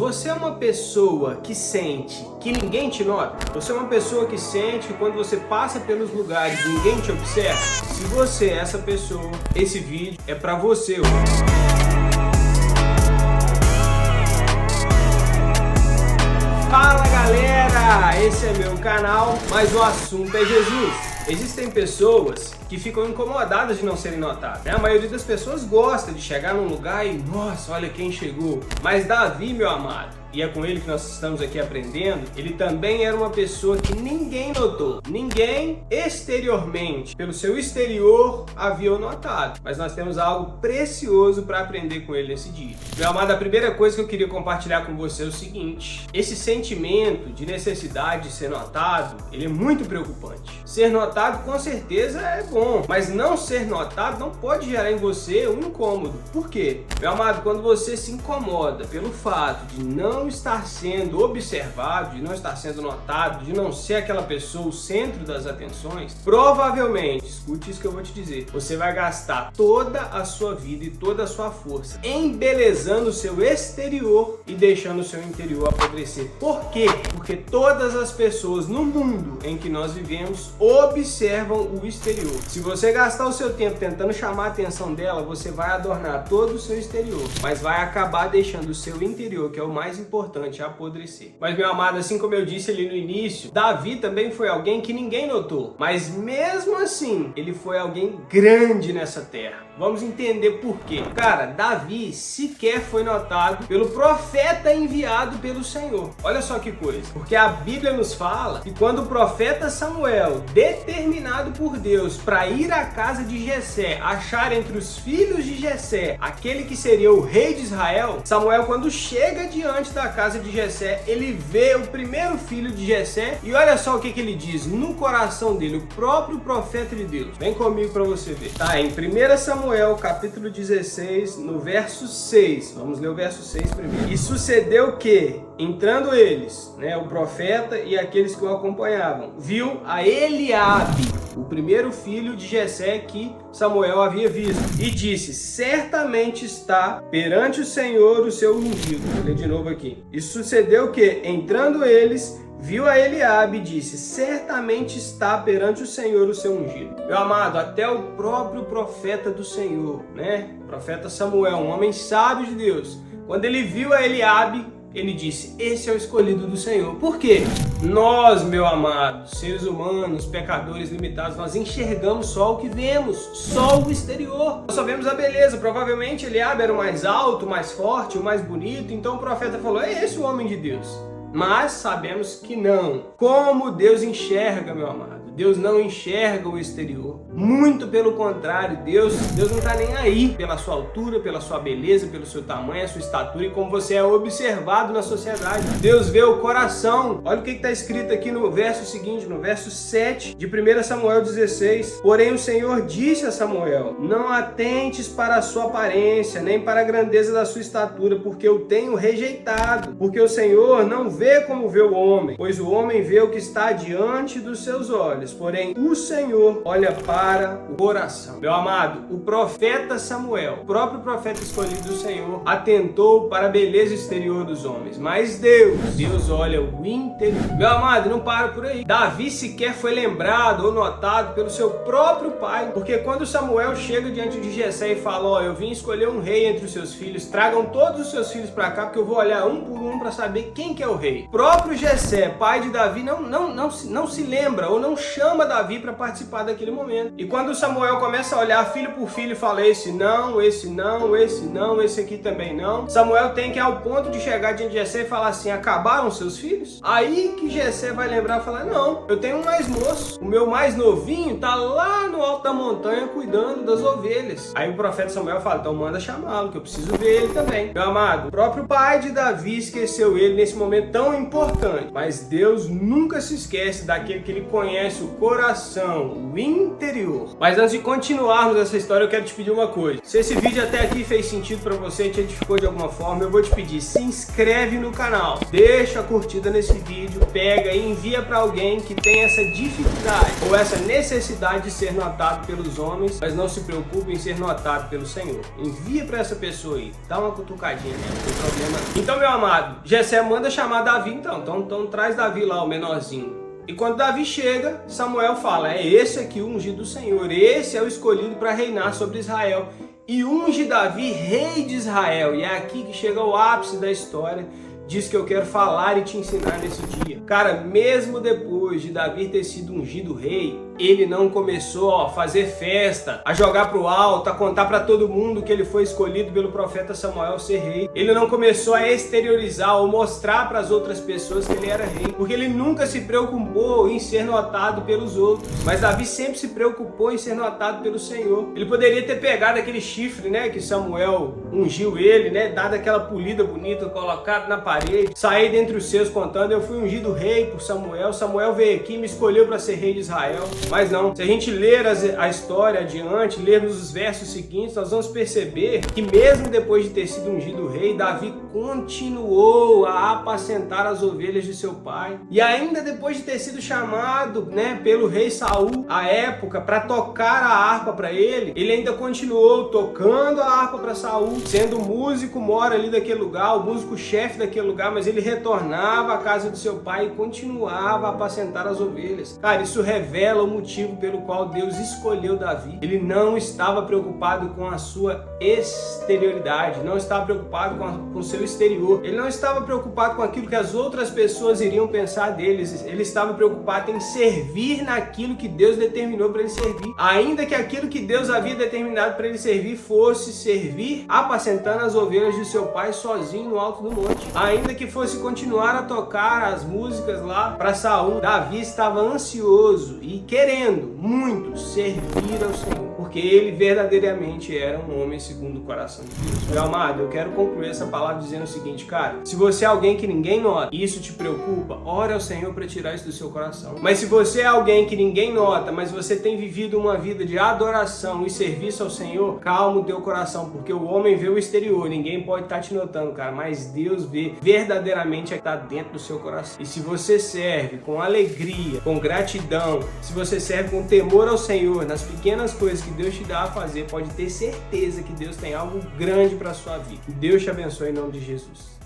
Você é uma pessoa que sente que ninguém te nota? Você é uma pessoa que sente que quando você passa pelos lugares ninguém te observa? Se você é essa pessoa, esse vídeo é pra você hoje. Fala galera, esse é meu canal, mas o assunto é Jesus. Existem pessoas que ficam incomodadas de não serem notadas, né? A maioria das pessoas gosta de chegar num lugar e, nossa, olha quem chegou. Mas Davi, meu amado, e é com ele que nós estamos aqui aprendendo, ele também era uma pessoa que ninguém notou. Ninguém exteriormente, pelo seu exterior, havia o notado. Mas nós temos algo precioso para aprender com ele nesse dia. Meu amado, a primeira coisa que eu queria compartilhar com você é o seguinte: esse sentimento de necessidade de ser notado, ele é muito preocupante. Ser notado com certeza é bom, mas não ser notado não pode gerar em você um incômodo. Por quê? Meu amado, quando você se incomoda pelo fato de não estar sendo observado, de não estar sendo notado, de não ser aquela pessoa o centro das atenções, provavelmente, escute isso que eu vou te dizer, você vai gastar toda a sua vida e toda a sua força embelezando o seu exterior e deixando o seu interior apodrecer. Por quê? Porque todas as pessoas no mundo em que nós vivemos observam o exterior. Se você gastar o seu tempo tentando chamar a atenção dela, você vai adornar todo o seu exterior, mas vai acabar deixando o seu interior, que é o mais importante, apodrecer. Mas meu amado, assim como eu disse ali no início, Davi também foi alguém que ninguém notou, mas mesmo assim, ele foi alguém grande nessa terra. Vamos entender por quê. Cara, Davi sequer foi notado pelo profeta enviado pelo Senhor. Olha só que coisa. Porque a Bíblia nos fala que quando o profeta Samuel, determinado por Deus para ir à casa de Jessé, achar entre os filhos de Jessé aquele que seria o rei de Israel, Samuel, quando chega diante da casa de Jessé, ele vê o primeiro filho de Jessé e olha só o que ele diz no coração dele, o próprio profeta de Deus. Vem comigo para você ver. Tá, em 1 Samuel, capítulo 16, no verso 6. Vamos ler o verso 6 primeiro. E sucedeu que, entrando eles, o profeta e aqueles que o acompanhavam, viu a Eliabe, o primeiro filho de Jessé que Samuel havia visto, e disse: certamente está perante o Senhor o seu ungido. Vou ler de novo aqui. E sucedeu que, entrando eles, viu a Eliabe e disse: certamente está perante o Senhor o seu ungido. Meu amado, até o próprio profeta do Senhor, o profeta Samuel, um homem sábio de Deus, quando ele viu a Eliabe, ele disse: esse é o escolhido do Senhor. Por quê? Nós, meu amado, seres humanos, pecadores limitados, nós enxergamos só o que vemos, só o exterior. Nós só vemos a beleza. Provavelmente Eliabe era o mais alto, o mais forte, o mais bonito. Então o profeta falou: é esse o homem de Deus. Mas sabemos que não. Como Deus enxerga, meu amado? Deus não enxerga o exterior. Muito pelo contrário, Deus não está nem aí pela sua altura, pela sua beleza, pelo seu tamanho, a sua estatura e como você é observado na sociedade. Deus vê o coração. Olha o que está escrito aqui no verso seguinte, no verso 7 de 1 Samuel 16. Porém o Senhor disse a Samuel: não atentes para a sua aparência, nem para a grandeza da sua estatura, porque eu tenho rejeitado. Porque o Senhor não vê como vê o homem, pois o homem vê o que está diante dos seus olhos, porém o Senhor olha para o coração. Meu amado, o profeta Samuel, o próprio profeta escolhido do Senhor, atentou para a beleza exterior dos homens, mas Deus olha o interior. Meu amado, não para por aí. Davi sequer foi lembrado ou notado pelo seu próprio pai, porque quando Samuel chega diante de Jessé e fala: ó, eu vim escolher um rei entre os seus filhos, tragam todos os seus filhos para cá, porque eu vou olhar um por um para saber quem que é o rei. O próprio Jessé, pai de Davi, não se lembra ou não chama Davi para participar daquele momento. E quando Samuel começa a olhar filho por filho e fala: esse não, esse não, esse não, esse aqui também não, Samuel tem que ir ao ponto de chegar diante de Jessé e falar assim: acabaram seus filhos? Aí que Jessé vai lembrar e falar: não, eu tenho um mais moço, o meu mais novinho tá lá no alto da montanha cuidando das ovelhas. Aí o profeta Samuel fala: então manda chamá-lo, que eu preciso ver ele também. Meu amado, o próprio pai de Davi esqueceu ele nesse momento tão tão importante, mas Deus nunca se esquece daquele que Ele conhece o coração, o interior. Mas antes de continuarmos essa história, eu quero te pedir uma coisa. Se esse vídeo até aqui fez sentido para você, te edificou de alguma forma, eu vou te pedir, se inscreve no canal, deixa a curtida nesse vídeo, pega e envia para alguém que tem essa dificuldade ou essa necessidade de ser notado pelos homens, mas não se preocupe em ser notado pelo Senhor. Envia para essa pessoa aí, dá uma cutucadinha, né? Não tem problema. Então, meu amado, Jessé manda chamar Davi, então traz Davi lá, o menorzinho. E quando Davi chega, Samuel fala, é esse aqui o ungido do Senhor, esse é o escolhido para reinar sobre Israel. E unge Davi rei de Israel. E é aqui que chega o ápice da história, diz que eu quero falar e te ensinar nesse dia. Cara, mesmo depois de Davi ter sido ungido rei, ele não começou a fazer festa, a jogar pro alto, a contar para todo mundo que ele foi escolhido pelo profeta Samuel ser rei. Ele não começou a exteriorizar ou mostrar para as outras pessoas que ele era rei, porque ele nunca se preocupou em ser notado pelos outros. Mas Davi sempre se preocupou em ser notado pelo Senhor. Ele poderia ter pegado aquele chifre, né, que Samuel ungiu ele, né, dado aquela polida bonita, colocado na parede, sair dentre os seus contando, eu fui ungido rei por Samuel, Samuel veio aqui e me escolheu para ser rei de Israel. Mas não, se a gente ler a história adiante, lermos os versos seguintes, nós vamos perceber que mesmo depois de ter sido ungido rei, Davi continuou a apacentar as ovelhas de seu pai. E ainda depois de ter sido chamado, né, pelo rei Saul, à época, para tocar a harpa para ele, ele ainda continuou tocando a harpa para Saul, sendo músico mora ali daquele lugar, o músico-chefe daquele lugar, mas ele retornava à casa de seu pai e continuava a apacentar as ovelhas. Cara, isso revela o motivo pelo qual Deus escolheu Davi. Ele não estava preocupado com a sua exterioridade, não estava preocupado com o seu exterior, ele não estava preocupado com aquilo que as outras pessoas iriam pensar deles, ele estava preocupado em servir naquilo que Deus determinou para ele servir, ainda que aquilo que Deus havia determinado para ele servir fosse servir apacentando as ovelhas de seu pai sozinho no alto do monte, ainda que fosse continuar a tocar as músicas lá para Saul. Davi estava ansioso e querendo muito servir ao Senhor, porque ele verdadeiramente era um homem segundo o coração de Deus. Meu amado, eu quero concluir essa palavra dizendo o seguinte, cara, se você é alguém que ninguém nota e isso te preocupa, ore ao Senhor para tirar isso do seu coração. Mas se você é alguém que ninguém nota, mas você tem vivido uma vida de adoração e serviço ao Senhor, calma o teu coração, porque o homem vê o exterior, ninguém pode estar te notando, cara, mas Deus vê verdadeiramente o que está dentro do seu coração. E se você serve com alegria, com gratidão, se você serve com temor ao Senhor, nas pequenas coisas que Deus te dá a fazer, pode ter certeza que Deus tem algo grande para a sua vida. Deus te abençoe em nome de Jesus.